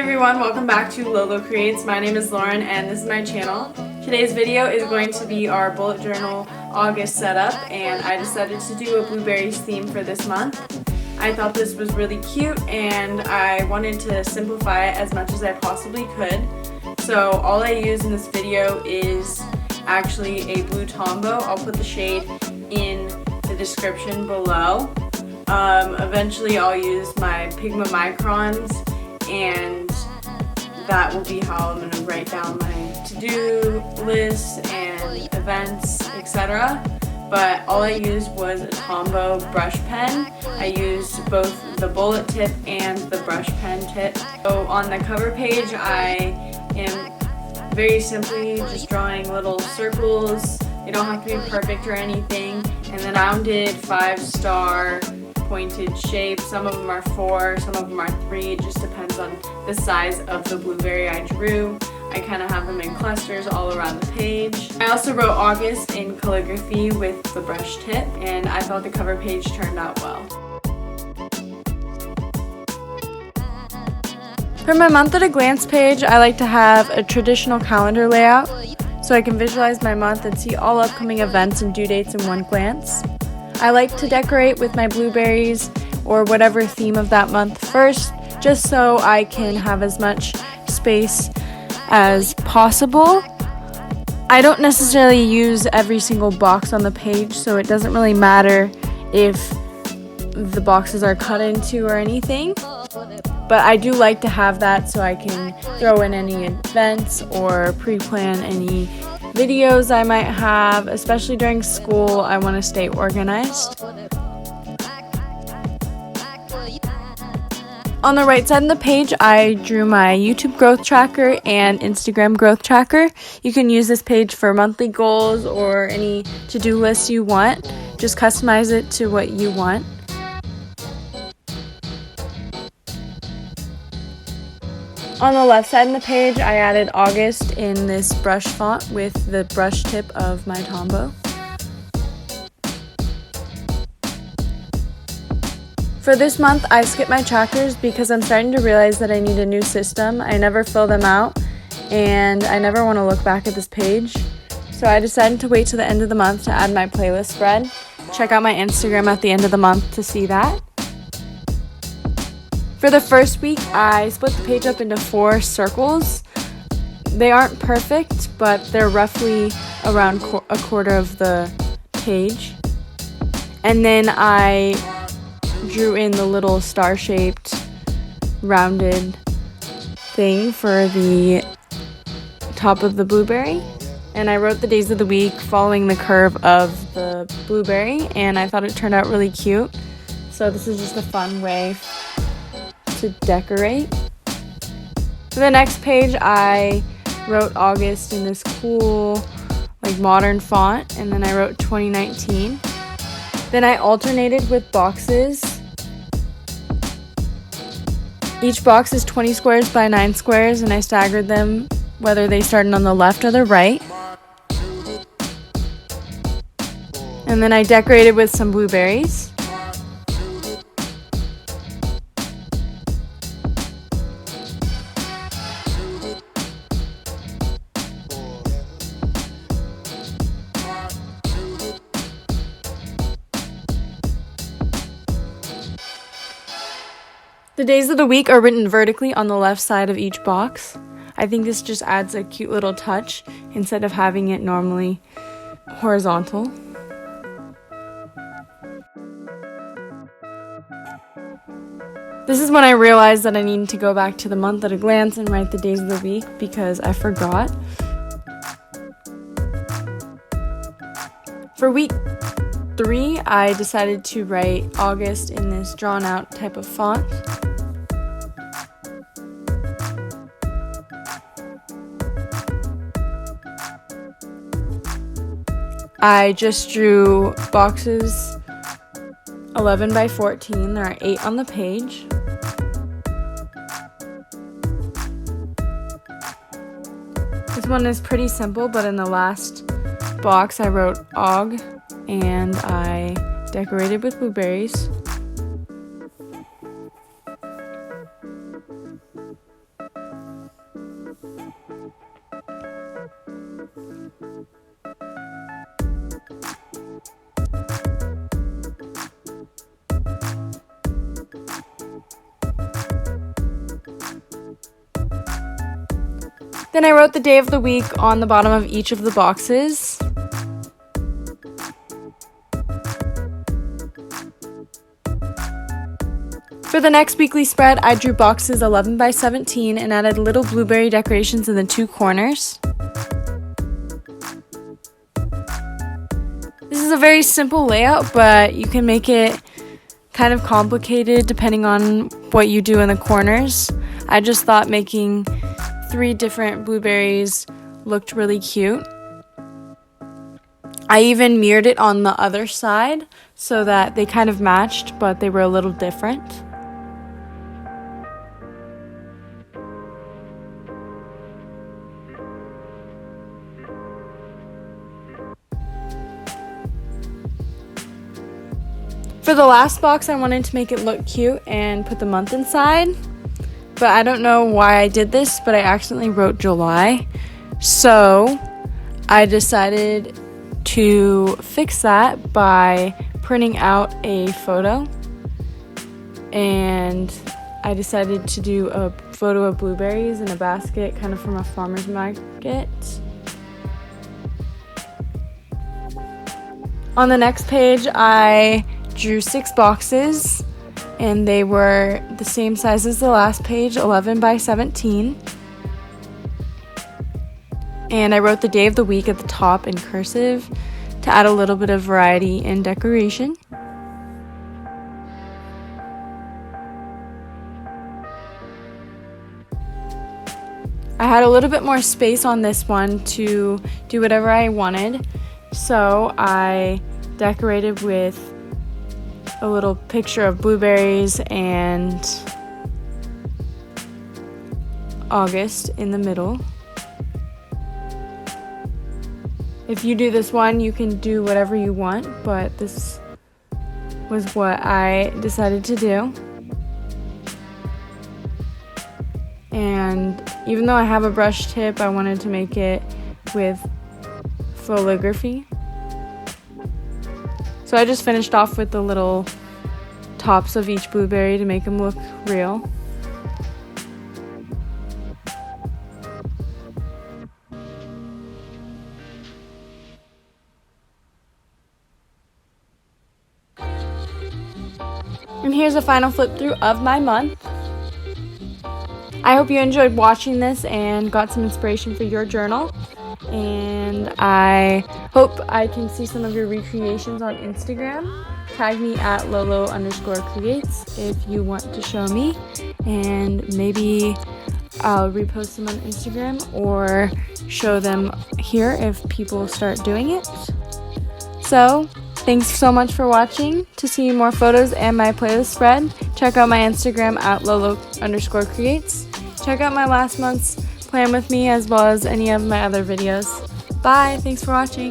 Hey everyone, welcome back to LoloCreates. My name is Lauren and this is my channel. Today's video is going to be our bullet journal August setup, and I decided to do a Blueberries theme for this month. I thought this was really cute and I wanted to simplify it as much as I possibly could. So all I use in this video is actually a blue Tombow. I'll put the shade in the description below. Eventually I'll use my Pigma Microns, and that will be how I'm going to write down my to-do lists and events, etc. But all I used was a Tombow brush pen. I used both the bullet tip and the brush pen tip. So on the cover page I am very simply just drawing little circles. They don't have to be perfect or anything. And then rounded 5-star pointed shapes. Some of them are 4, some of them are 3. It just depends on the size of the blueberry I drew. I kind of have them in clusters all around the page. I also wrote August in calligraphy with the brush tip, and I thought the cover page turned out well. For my month at a glance page, I like to have a traditional calendar layout so I can visualize my month and see all upcoming events and due dates in one glance. I like to decorate with my blueberries or whatever theme of that month first, just so I can have as much space as possible. I don't necessarily use every single box on the page, so it doesn't really matter if the boxes are cut into or anything. But I do like to have that so I can throw in any events or pre-plan any videos I might have, especially during school. I want to stay organized. On the right side of the page, I drew my YouTube growth tracker and Instagram growth tracker. You can use this page for monthly goals or any to-do lists you want. Just customize it to what you want. On the left side of the page, I added August in this brush font with the brush tip of my Tombow. For this month, I skipped my trackers because I'm starting to realize that I need a new system. I never fill them out, and I never want to look back at this page. So I decided to wait till the end of the month to add my playlist spread. Check out my Instagram at the end of the month to see that. For the first week, I split the page up into 4 circles. They aren't perfect, but they're roughly around a quarter of the page. And then I drew in the little star-shaped rounded thing for the top of the blueberry. And I wrote the days of the week following the curve of the blueberry, and I thought it turned out really cute. So this is just a fun way to decorate. For the next page, I wrote August in this cool modern font, and then I wrote 2019. Then I alternated with boxes. Each box is 20 squares by 9 squares, and I staggered them whether they started on the left or the right. And then I decorated with some blueberries. The days of the week are written vertically on the left side of each box. I think this just adds a cute little touch instead of having it normally horizontal. This is when I realized that I needed to go back to the month at a glance and write the days of the week because I forgot. For week 3, I decided to write August in this drawn out type of font. I just drew boxes 11 by 14. There are 8 on the page. This one is pretty simple, but in the last box I wrote Aug and I decorated with blueberries. Then I wrote the day of the week on the bottom of each of the boxes. For the next weekly spread, I drew boxes 11 by 17 and added little blueberry decorations in the 2 corners. This is a very simple layout, but you can make it kind of complicated depending on what you do in the corners. I just thought making 3 different blueberries looked really cute. I even mirrored it on the other side so that they kind of matched, but they were a little different. For the last box, I wanted to make it look cute and put the month inside, but I don't know why I did this, but I accidentally wrote July. So I decided to fix that by printing out a photo, and I decided to do a photo of blueberries in a basket, kind of from a farmer's market. On the next page, I drew 6 boxes, and they were the same size as the last page, 11 by 17. And I wrote the day of the week at the top in cursive to add a little bit of variety and decoration. I had a little bit more space on this one to do whatever I wanted, so I decorated with a little picture of blueberries and August in the middle. If you do this one, you can do whatever you want, but this was what I decided to do. And even though I have a brush tip, I wanted to make it with calligraphy. So I just finished off with the little tops of each blueberry to make them look real. And here's a final flip through of my month. I hope you enjoyed watching this and got some inspiration for your journal. And I hope I can see some of your recreations on Instagram. Tag me at Lolo_creates if you want to show me, and maybe I'll repost them on Instagram or show them here if people start doing it. So thanks so much for watching. To see more photos and my playlist spread, check out my Instagram at Lolo_creates. Check out my last month's plan with me as well as any of my other videos. Bye, thanks for watching.